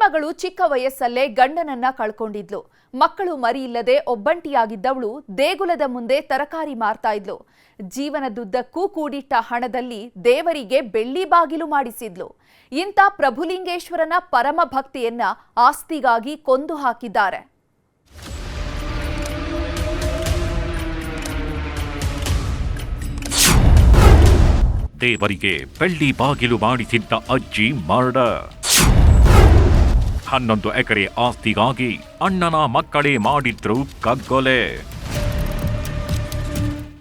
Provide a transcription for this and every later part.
ಮಗಳು ಚಿಕ್ಕ ವಯಸ್ಸಲ್ಲೇ ಗಂಡನನ್ನ ಕಳ್ಕೊಂಡಿದ್ಲು. ಮಕ್ಕಳು ಮರಿ ಇಲ್ಲದೆ ಒಬ್ಬಂಟಿಯಾಗಿದ್ದವಳು ದೇಗುಲದ ಮುಂದೆ ತರಕಾರಿ ಮಾರ್ತಾ ಇದ್ಲು. ಜೀವನದುದ್ದಕ್ಕೂ ಕೂಡಿಟ್ಟ ಹಣದಲ್ಲಿ ದೇವರಿಗೆ ಬೆಳ್ಳಿ ಬಾಗಿಲು ಮಾಡಿಸಿದ್ಲು. ಇಂಥ ಪ್ರಭುಲಿಂಗೇಶ್ವರನ ಪರಮ ಭಕ್ತಿಯನ್ನ ಆಸ್ತಿಗಾಗಿ ಕೊಂದು ಹಾಕಿದ್ದಾರೆ. ದೇವರಿಗೆ ಬೆಳ್ಳಿ ಬಾಗಿಲು ಮಾಡಿಸಿದ್ದ ಅಜ್ಜಿ ಮರ್ಡರ್. 11 ಎಕರೆ ಆಸ್ತಿಗಾಗಿ ಅಣ್ಣನ ಮಕ್ಕಳೇ ಮಾಡಿದ್ರು ಕಗ್ಗೊಲೆ.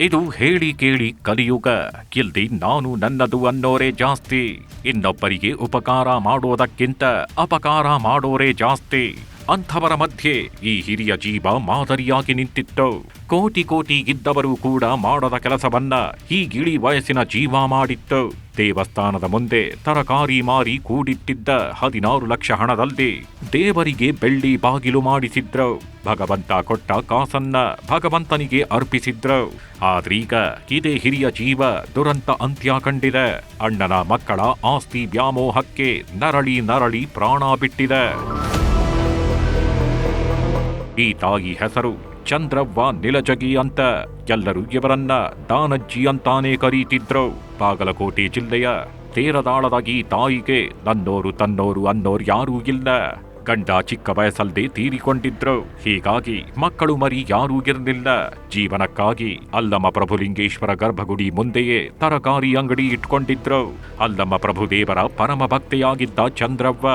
ಇದು ಹೇಳಿ ಕೇಳಿ ಕಲಿಯುಗ. ಇಲ್ಲಿ ನಾನು ನನ್ನದು ಅನ್ನೋರೇ ಜಾಸ್ತಿ. ಇನ್ನೊಬ್ಬರಿಗೆ ಉಪಕಾರ ಮಾಡೋದಕ್ಕಿಂತ ಅಪಕಾರ ಮಾಡೋರೇ ಜಾಸ್ತಿ. ಅಂಥವರ ಮಧ್ಯೆ ಈ ಹಿರಿಯ ಜೀವ ಮಾದರಿಯಾಗಿ ನಿಂತಿತ್ತು. ಕೋಟಿ ಕೋಟಿ ಇದ್ದವರು ಕೂಡ ಮಾಡದ ಕೆಲಸವನ್ನ ಈ ಗಿಳಿ ವಯಸ್ಸಿನ ಜೀವ ಮಾಡಿತ್ತು. ದೇವಸ್ಥಾನದ ಮುಂದೆ ತರಕಾರಿ ಮಾರಿ ಕೂಡಿಟ್ಟಿದ್ದ 16 ಲಕ್ಷ ಹಣದಲ್ಲಿ ದೇವರಿಗೆ ಬೆಳ್ಳಿ ಬಾಗಿಲು ಮಾಡಿಸಿದ್ರು. ಭಗವಂತ ಕೊಟ್ಟ ಕಾಸನ್ನ ಭಗವಂತನಿಗೆ ಅರ್ಪಿಸಿದ್ರು. ಆದ್ರೀಗ ಇದೇ ಹಿರಿಯ ಜೀವ ದುರಂತ ಅಂತ್ಯ ಕಂಡಿದೆ. ಅಣ್ಣನ ಮಕ್ಕಳ ಆಸ್ತಿ ವ್ಯಾಮೋಹಕ್ಕೆ ನರಳಿ ನರಳಿ ಪ್ರಾಣ ಬಿಟ್ಟಿದೆ. ಈ ತಾಯಿ ಹೆಸರು ಚಂದ್ರವ್ವ ನಿಲಜಗಿ ಅಂತ. ಎಲ್ಲರೂ ಇವರನ್ನ ದಾನಜ್ಜಿ ಅಂತಾನೆ ಕರೀತಿದ್ರು. ಬಾಗಲಕೋಟೆ ಜಿಲ್ಲೆಯ ತೇರದಾಳದ ಈ ತಾಯಿಗೆ ನನ್ನೋರು ತನ್ನೋರು ಅನ್ನೋರು ಯಾರೂ ಇಲ್ಲ. ಗಂಡ ಚಿಕ್ಕ ವಯಸ್ಸಲ್ಲದೆ ತೀರಿಕೊಂಡಿದ್ರು. ಹೀಗಾಗಿ ಮಕ್ಕಳು ಮರಿ ಯಾರೂ ಇರಲಿಲ್ಲ. ಜೀವನಕ್ಕಾಗಿ ಅಲ್ಲಮ ಪ್ರಭುಲಿಂಗೇಶ್ವರ ಗರ್ಭಗುಡಿ ಮುಂದೆಯೇ ತರಕಾರಿ ಅಂಗಡಿ ಇಟ್ಕೊಂಡಿದ್ರು. ಅಲ್ಲಮ ಪ್ರಭುದೇವರ ಪರಮ ಭಕ್ತೆಯಾಗಿದ್ದ ಚಂದ್ರವ್ವ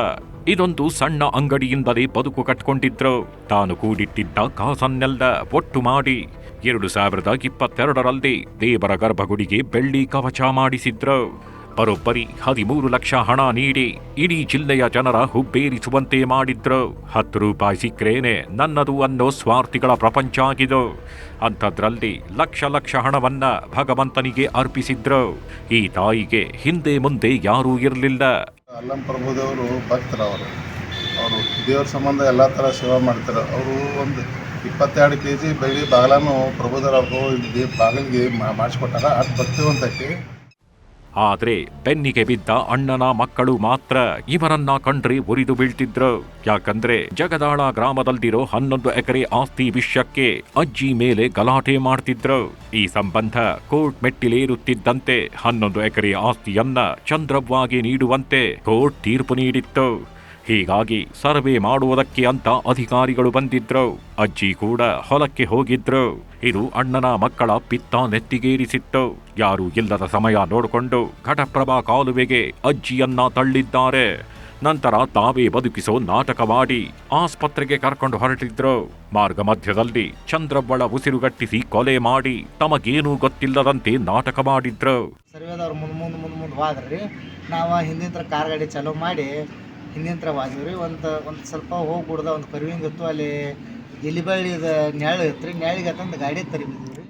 ಇದೊಂದು ಸಣ್ಣ ಅಂಗಡಿಯಿಂದಲೇ ಬದುಕು ಕಟ್ಕೊಂಡಿದ್ರು. ತಾನು ಕೂಡಿಟ್ಟಿದ್ದ ಕಾಸನ್ನೆಲ್ಲ ಒಟ್ಟು ಮಾಡಿ 2022ರಲ್ಲಿ ದೇವರ ಗರ್ಭಗುಡಿಗೆ ಬೆಳ್ಳಿ ಕವಚ ಮಾಡಿಸಿದ್ರು. ಬರೋಬ್ಬರಿ 13 ಲಕ್ಷ ಹಣ ನೀಡಿ ಇಡೀ ಜಿಲ್ಲೆಯ ಜನರ ಹುಬ್ಬೇರಿಸುವಂತೆ ಮಾಡಿದ್ರು. 10 ರೂಪಾಯಿ ಸಿಕ್ರೇನೆ ನನ್ನದು ಅನ್ನೋ ಸ್ವಾರ್ಥಿಗಳ ಪ್ರಪಂಚ ಆಗಿದು. ಅಂಥದ್ರಲ್ಲಿ ಲಕ್ಷ ಲಕ್ಷ ಹಣವನ್ನ ಭಗವಂತನಿಗೆ ಅರ್ಪಿಸಿದ್ರು. ಈ ತಾಯಿಗೆ ಹಿಂದೆ ಮುಂದೆ ಯಾರೂ ಇರಲಿಲ್ಲ. ಅಲ್ಲಂ ಪ್ರಭುದೇವರು ಭಕ್ತರು. ಅವರು ದೇವ್ರ ಸಂಬಂಧ ಎಲ್ಲ ಥರ ಸೇವೆ ಮಾಡ್ತಾರೆ. ಅವರು ಒಂದು 22 kg ಬೆಳ್ಳಿ ಬಾಗಿಲನ್ನು ಪ್ರಭುದೇವರು ಬಾಗಿಲಿಗೆ ಮಾಡಿಸ್ಕೊಟ್ಟಾರ. ಅದು ಭಕ್ತಿವಂತಕ್ಕೆ. ಆದ್ರೆ ಬೆನ್ನಿಗೆ ಬಿದ್ದ ಅಣ್ಣನ ಮಕ್ಕಳು ಮಾತ್ರ ಇವರನ್ನ ಕಂಡ್ರೆ ಉರಿದು ಬೀಳ್ತಿದ್ರು. ಯಾಕಂದ್ರೆ ಜಗದಾಳ ಗ್ರಾಮದಲ್ಲಿರೋ 11 ಎಕರೆ ಆಸ್ತಿ ವಿಷಯಕ್ಕೆ ಅಜ್ಜಿ ಮೇಲೆ ಗಲಾಟೆ ಮಾಡ್ತಿದ್ರು. ಈ ಸಂಬಂಧ ಕೋರ್ಟ್ ಮೆಟ್ಟಿಲೇರುತ್ತಿದ್ದಂತೆ 11 ಎಕರೆ ಆಸ್ತಿಯನ್ನ ಚಂದ್ರವ್ವಾಗೆ ನೀಡುವಂತೆ ಕೋರ್ಟ್ ತೀರ್ಪು ನೀಡಿತ್ತು. ಹೀಗಾಗಿ ಸರ್ವೆ ಮಾಡುವುದಕ್ಕೆ ಅಂತ ಅಧಿಕಾರಿಗಳು ಬಂದಿದ್ರು. ಅಜ್ಜಿ ಕೂಡ ಹೊಲಕ್ಕೆ ಹೋಗಿದ್ರು. ಇದು ಅಣ್ಣನ ಮಕ್ಕಳ ಪಿತ್ತ ನೆತ್ತಿಗೇರಿಸಿತ್ತು. ಯಾರೂ ಇಲ್ಲದ ಸಮಯ ನೋಡಿಕೊಂಡು ಘಟಪ್ರಭಾ ಕಾಲುವೆಗೆ ಅಜ್ಜಿಯನ್ನ ತಳ್ಳಿದ್ದಾರೆ. ನಂತರ ತಾವೇ ಬದುಕಿಸೋ ನಾಟಕವಾಡಿ ಆಸ್ಪತ್ರೆಗೆ ಕರ್ಕೊಂಡು ಹೊರಟಿದ್ರು. ಮಾರ್ಗ ಮಧ್ಯದಲ್ಲಿ ಚಂದ್ರವ್ವಳ ಉಸಿರುಗಟ್ಟಿಸಿ ಕೊಲೆ ಮಾಡಿ ತಮಗೇನೂ ಗೊತ್ತಿಲ್ಲದಂತೆ ನಾಟಕ ಮಾಡಿದ್ರು. ಸರ್ವೇದವ್ರು ಮುಂದೆ ಹೋದ್ರಿ. ನಾವು ಹಿಂದಿನ ಕಾರ್ ಗಾಡಿ ಚಾಲೂ ಮಾಡಿ ಹಿಂದಿನ ವಾದಿವ್ರಿ. ಒಂದು ಸ್ವಲ್ಪ ಹೋಗಿ ಬಿಡ್ದ ಒಂದು ಕರುವಿಂಗಿತ್ತು. ಅಲ್ಲಿ ಎಲಿಬಳ್ಳಿದ ನೆರಳು ಇತ್ತು. ನೆರಳಿಗೆ ತಂದು ಗಾಡಿ ತರಿಬಿದ್ವಿ.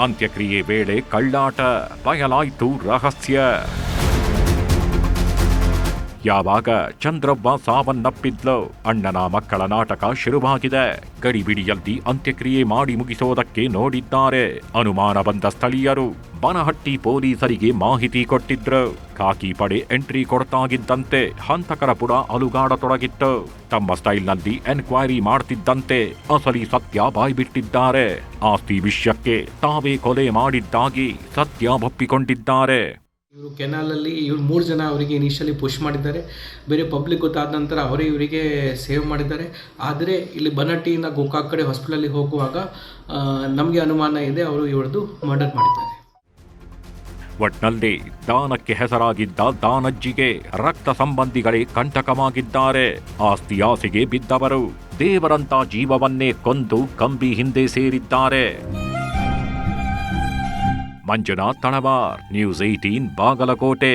ಅಂತ್ಯಕ್ರಿಯೆ ವೇಳೆ ಕಳ್ಳಾಟ ಬಯಲಾಯ್ತು ರಹಸ್ಯ. ಯಾವಾಗ ಚಂದ್ರವ್ವ ಸಾವನ್ನಪ್ಪಿದ್ಲು ಅಣ್ಣನ ಮಕ್ಕಳ ನಾಟಕ ಶುರುವಾಗಿದೆ. ಗಡಿಬಿಡಿಯಲ್ಲಿ ಅಂತ್ಯಕ್ರಿಯೆ ಮಾಡಿ ಮುಗಿಸೋದಕ್ಕೆ ನೋಡಿದ್ದಾರೆ. ಅನುಮಾನ ಬಂದ ಸ್ಥಳೀಯರು ಬನಹಟ್ಟಿ ಪೊಲೀಸರಿಗೆ ಮಾಹಿತಿ ಕೊಟ್ಟಿದ್ರು. ಖಾಕಿ ಪಡೆ ಎಂಟ್ರಿ ಕೊಡ್ತಾಗಿದ್ದಂತೆ ಹಂತಕರ ಪುಡ ಅಲುಗಾಡತೊಡಗಿತ್ತು. ತಮ್ಮ ಸ್ಟೈಲ್ನಲ್ಲಿ ಎನ್ಕ್ವೈರಿ ಮಾಡ್ತಿದ್ದಂತೆ ಅಸಲಿ ಸತ್ಯ ಬಾಯ್ಬಿಟ್ಟಿದ್ದಾರೆ. ಆಸ್ತಿ ವಿಷಯಕ್ಕೆ ತಾವೇ ಕೊಲೆ ಮಾಡಿದ್ದಾಗಿ ಸತ್ಯ ಒಪ್ಪಿಕೊಂಡಿದ್ದಾರೆ. ಇವರು ಕೆನಾಲಲ್ಲಿ 3 ಜನ ಅವರಿಗೆ ಇನಿಷಿಯಲಿ ಪುಷ್ ಮಾಡಿದ್ದಾರೆ. ಬೇರೆ ಪಬ್ಲಿಕ್ ಗೊತ್ತಾದ ನಂತರ ಅವರೇ ಇವರಿಗೆ ಸೇವ್ ಮಾಡಿದ್ದಾರೆ. ಆದರೆ ಇಲ್ಲಿ ಬನಹಟ್ಟಿಯಿಂದ ಗೋಕಾಕ್ ಕಡೆ ಹಾಸ್ಪಿಟಲಲ್ಲಿ ಹೋಗುವಾಗ ನಮಗೆ ಅನುಮಾನ ಇದೆ ಅವರು ಇವ್ರದ್ದು ಮರ್ಡರ್ ಮಾಡಿದ್ದಾರೆ. ಒಟ್ನಲ್ಲಿ ದಾನಕ್ಕೆ ಹೆಸರಾಗಿದ್ದ ದಾನಜ್ಜಿಗೆ ರಕ್ತ ಸಂಬಂಧಿಗಳೇ ಕಂಟಕವಾಗಿದ್ದಾರೆ. ಆಸ್ತಿ ಆಸೆಗೆ ಬಿದ್ದವರು ದೇವರಂತ ಜೀವವನ್ನೇ ಕೊಂದು ಕಂಬಿ ಹಿಂದೆ ಸೇರಿದ್ದಾರೆ. ಮಂಜುನಾಥ್ ತಳವಾರ್, ನ್ಯೂಸ್ 18 ಬಾಗಲಕೋಟೆ.